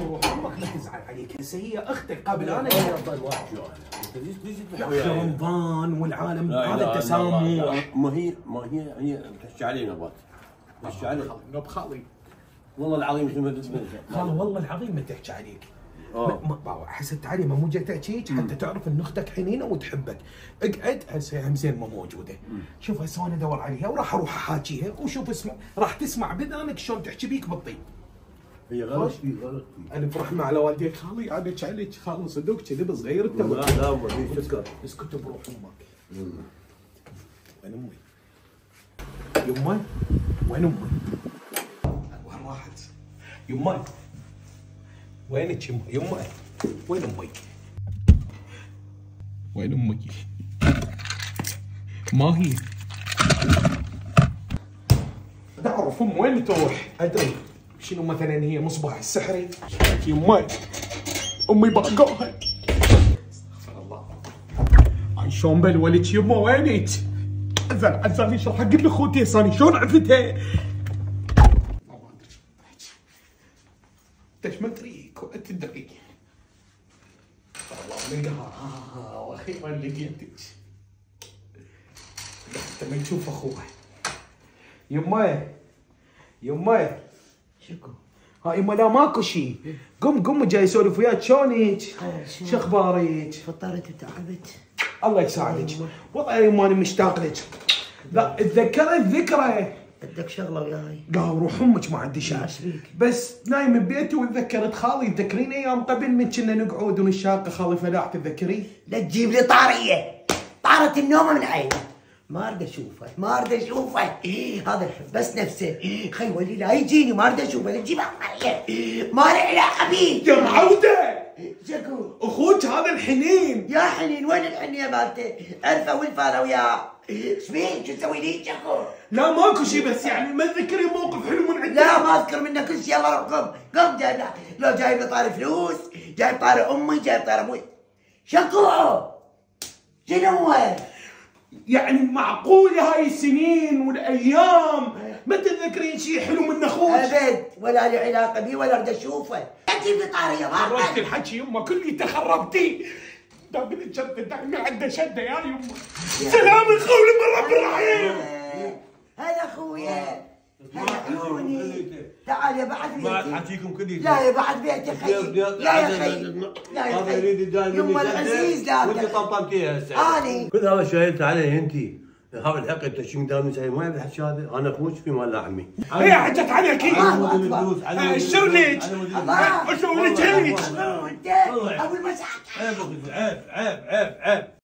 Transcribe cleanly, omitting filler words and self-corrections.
وروح امك لا تزعل عليك، هسه هي اختك قبل انا. ليش يا رمضان والعالم هذا التسامح. هي بتحكي علي نبات، بتحكي علي نوب خالي. والله العظيم مثل ما خالي والله العظيم ما تحكي عليك. حسبت علي ما مو جاي تحكيك حتى تعرف ان اختك حنينه وتحبك. اقعد هسه همزين ما موجوده. شوف هسه انا ادور عليها وراح اروح احاكيها وشوف اسمع راح تسمع بذانك شلون تحكي بيك بالطيب. هي غلط غلط. الف رحمه على والديك خالي، عادك عليك خالي صدق كذب صغير انت. لا ما في سكر. اسكت بروح امك. وين امي؟ يمه؟ وين امي؟ وين راحت؟ يمه؟ وينك يمه؟ يمه؟ وين امي؟ وين امك؟ ما هي؟ تعرف ام وين تروح؟ ادري شنو مثلا هي مصباح السحري؟ يمه امي باقوها. استغفر الله. عن شلون بلولك يمه وينك؟ عزل شو حق لاخوتي صاني شلون عرفتها؟ ليش ما ادريك ولا تدري؟ والله لقاها واخيرا لقيتك. حتى ما تشوف اخوها. يمه شكو؟ ها يمه لا ماكو شيء. قم جاي اسولف وياك شلونك؟ شو اخبارك؟ فطرت وتعبت. الله يساعدك. والله يا يمه انا مشتاق لك. لا تذكرت ذكرى. بدك شغله وياي؟ قال روح امك ما عندي شيء. بس نايم ببيتي وتذكرت خالي. تذكرين ايام قبل من كنا نقعد ونشاق خالي فلاح تتذكرين؟ لا تجيب لي طاريه. طارت النومه من عيني. ما اريد اشوفه. هذا الحب بس نفسه. خي ولي لا يجيني ما اريد اشوفه. لا تجيبها طاريه. ما له علاقه بيه. يا معوده. شكو؟ اخوك هذا الحنين. يا حنين وين الحنيه مالته؟ عرفه والفاله وياه. ايش بيك؟ شو تسوي لي شكو؟ لا ماكو شيء بس يعني ما تذكري موقف حلو من عندك؟ لا ما اذكر منك كل شيء. يلا قم جايب لو جايب لي طاري فلوس، جايب طاري امي، جايب طاري ابوي. شكو؟ شنو هو؟ يعني معقولة هاي السنين والايام ما تتذكرين شيء حلو من اخوك؟ ابد ولا لي علاقه بيه ولا اريد اشوفه. لا تجيب لي طاريه ما خرجت الحكي يمه كلي تخربتي. دابل الشده دائما عنده شده يا يمه. سلام القول من رب الرحيم. هلا اخويا. هلا عيوني. تعال يا بعد بيتي. ما حكيكم كلي. لا يا بعد بيتي خي. لا يا خي. لا يا خي. يمه العزيز لا. وانت طبطبتيها هسه. اني. كل هذا شايلت عليه انت. هذا الحق انت شو دام مسوي ما يبي الحكي هذا. انا اخوك في مال عمي. هي حكت عليك هي. اشر لك. اسوي لك هيك. انت ابو المساكين. عيب